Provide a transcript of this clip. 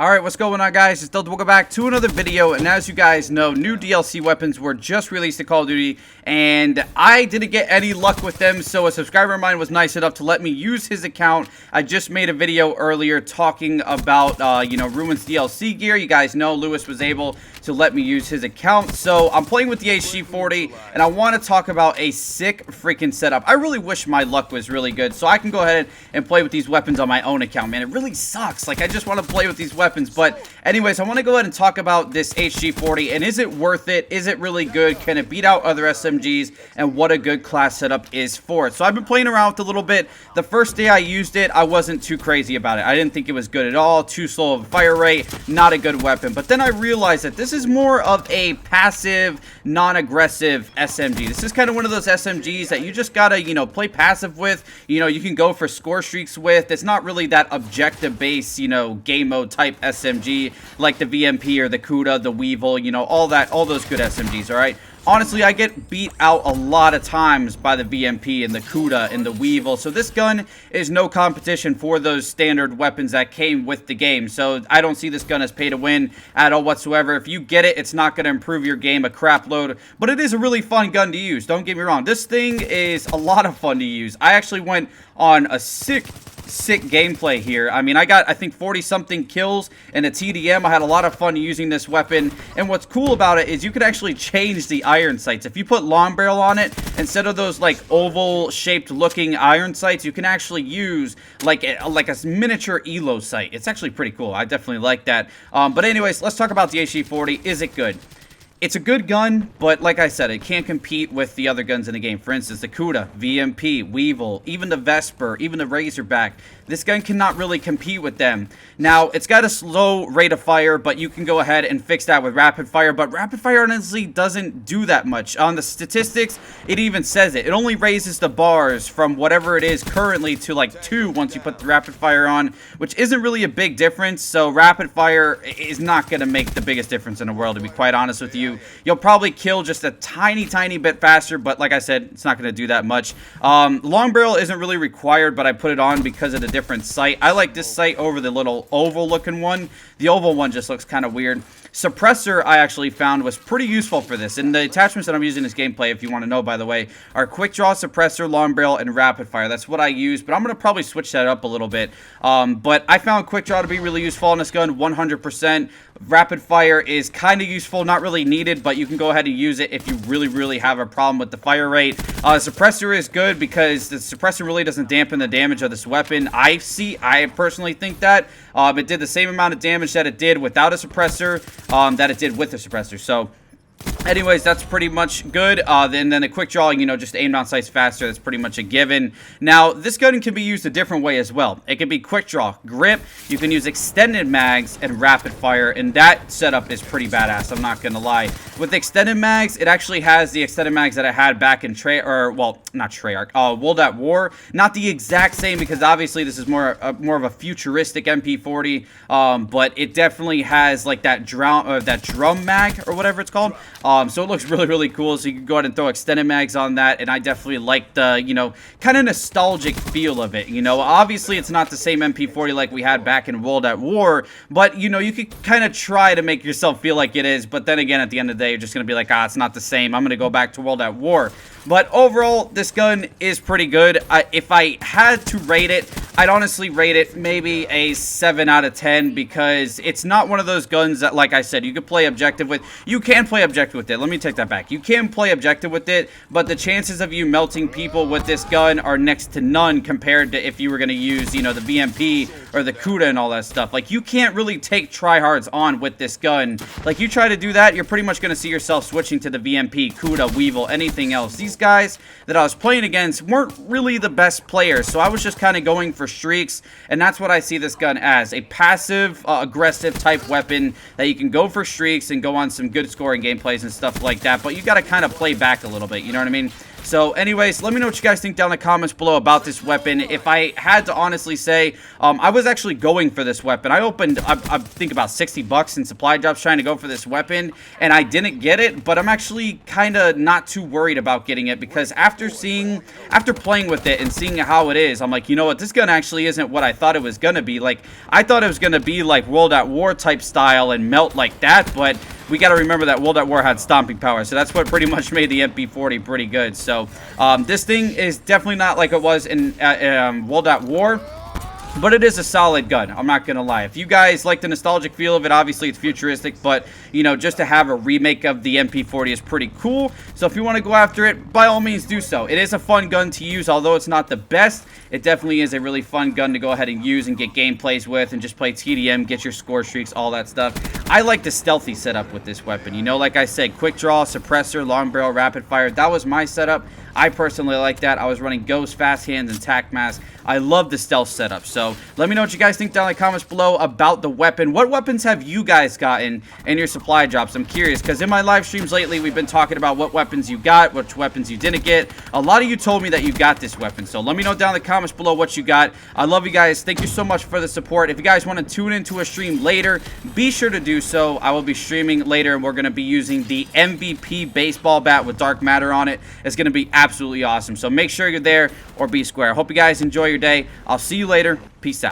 Alright, what's going on, guys? It's Delta. Welcome back to another video, and as you guys know, new DLC weapons were just released to Call of Duty, and I didn't get any luck with them, so a subscriber of mine was nice enough to let me use his account. I just made a video earlier talking about, Ruins DLC gear. You guys know Lewis was able to let me use his account, so I'm playing with the HG-40, and I want to talk about a sick freaking setup. I really wish my luck was really good, so I can go ahead and play with these weapons on my own account, man. It really sucks. Like, I just want to play with these weapons, but anyways, I want to go ahead and talk about this HG-40, and is it worth it? Is it really good? Can it beat out other SMGs? And what a good class setup is for it. So I've been playing around with it a little bit. The first day I used it, I wasn't too crazy about it. I didn't think it was good at all. Too slow of a fire rate, not a good weapon. But then I realized that this is more of a passive, non-aggressive SMG. This is kind of one of those SMGs that you just gotta, play passive with. You can go for score streaks with. It's not really that objective-based, game mode type SMG like the VMP or the Kuda, the Weevil, all those good SMGs, alright? Honestly, I get beat out a lot of times by the VMP and the Kuda and the Weevil, so this gun is no competition for those standard weapons that came with the game. So I don't see this gun as pay to win at all whatsoever. If you get it, it's not going to improve your game a crap load, but it is a really fun gun to use. Don't get me wrong. This thing is a lot of fun to use. I actually went on a sick gameplay here. I mean, I got, I think, 40-something kills in a TDM. I had a lot of fun using this weapon, and what's cool about it is you can actually change the iron sights. If you put long barrel on it, instead of those, like, oval-shaped looking iron sights, you can actually use, like a miniature ELO sight. It's actually pretty cool. I definitely like that. But anyways, let's talk about the HG-40. Is it good? It's a good gun, but like I said, it can't compete with the other guns in the game. For instance, the Kuda, VMP, Weevil, even the Vesper, even the Razorback. This gun cannot really compete with them. Now, it's got a slow rate of fire, but you can go ahead and fix that with rapid fire. But rapid fire honestly doesn't do that much. On the statistics, it even says it. It only raises the bars from whatever it is currently to like 2 once you put the rapid fire on, which isn't really a big difference. So rapid fire is not going to make the biggest difference in the world, to be quite honest with you. You'll probably kill just a tiny bit faster, but like I said, it's not going to do that much. Long barrel isn't really required, but I put it on because of the different sight. I like this sight over the little oval looking one. The oval one just looks kind of weird. Suppressor, I actually found, was pretty useful for this, and the attachments that I'm using in this gameplay, if you want to know, by the way, are quick draw, suppressor, long barrel, and rapid fire. That's what I use, but I'm going to probably switch that up a little bit. But I found quick draw to be really useful on this gun, 100%. Rapid fire is kind of useful, not really needed, but you can go ahead and use it if you really have a problem with the fire rate. Suppressor is good because the suppressor really doesn't dampen the damage of this weapon. I personally think that it did the same amount of damage that it did without a suppressor that it did with a suppressor. So anyways, that's pretty much good. Then the quick draw, just aimed on sights faster. That's pretty much a given. Now, this gun can be used a different way as well. It can be quick draw, grip. You can use extended mags and rapid fire, and that setup is pretty badass. I'm not gonna lie. With extended mags, it actually has the extended mags that I had back in World at War. Not the exact same, because obviously this is more of a futuristic MP40. But it definitely has like that drum mag or whatever it's called. So it looks really cool. So you can go ahead and throw extended mags on that, and I definitely like the, kind of nostalgic feel of it. Obviously it's not the same MP40 like we had back in World at War, but, you could kind of try to make yourself feel like it is, but then again, at the end of the day, you're just going to be like, it's not the same. I'm going to go back to World at War. But overall, this gun is pretty good. If I had to rate it, I'd honestly rate it maybe a 7 out of 10, because it's not one of those guns that, like I said, you could play objective with. You can play objective with it. Let me take that back. You can play objective with it, but the chances of you melting people with this gun are next to none compared to if you were going to use, the VMP or the Kuda and all that stuff. Like, you can't really take tryhards on with this gun. Like, you try to do that, you're pretty much going to see yourself switching to the VMP, Kuda, Weevil, anything else. These guys that I was playing against weren't really the best players, so I was just kind of going for streaks, and that's what I see this gun as, a passive, aggressive type weapon that you can go for streaks and go on some good scoring gameplays and stuff like that, but you got to kind of play back a little bit, you know what I mean? So anyways, let me know what you guys think down in the comments below about this weapon. If I had to honestly say, I was actually going for this weapon. I opened, I think about 60 bucks in supply drops trying to go for this weapon, and I didn't get it, but I'm actually kind of not too worried about getting it, because after playing with it and seeing how it is, I'm like, you know what, this gun actually isn't what I thought it was going to be. Like, I thought it was going to be like World at War type style and melt like that, but we got to remember that World at War had stomping power, so that's what pretty much made the MP40 pretty good. So this thing is definitely not like it was in World at War, but it is a solid gun, I'm not going to lie. If you guys like the nostalgic feel of it, obviously it's futuristic, but, you know, just to have a remake of the MP40 is pretty cool. So if you want to go after it, by all means do so. It is a fun gun to use, although it's not the best. It definitely is a really fun gun to go ahead and use and get gameplays with and just play TDM, get your score streaks, all that stuff. I like the stealthy setup with this weapon. You know, like I said, quick draw, suppressor, long barrel, rapid fire. That was my setup. I personally like that. I was running Ghost, Fast Hands, and Tac Mask. I love the stealth setup. So let me know what you guys think down in the comments below about the weapon. What weapons have you guys gotten in your supply drops? I'm curious, because in my live streams lately, we've been talking about what weapons you got, which weapons you didn't get. A lot of you told me that you got this weapon. So let me know down in the comments below what you got. I love you guys. Thank you so much for the support. If you guys want to tune into a stream later, be sure to do so. I will be streaming later, and we're going to be using the MVP baseball bat with dark matter on it. It's going to be absolutely awesome. So make sure you're there or be square. I hope you guys enjoy your day. I'll see you later. Peace out.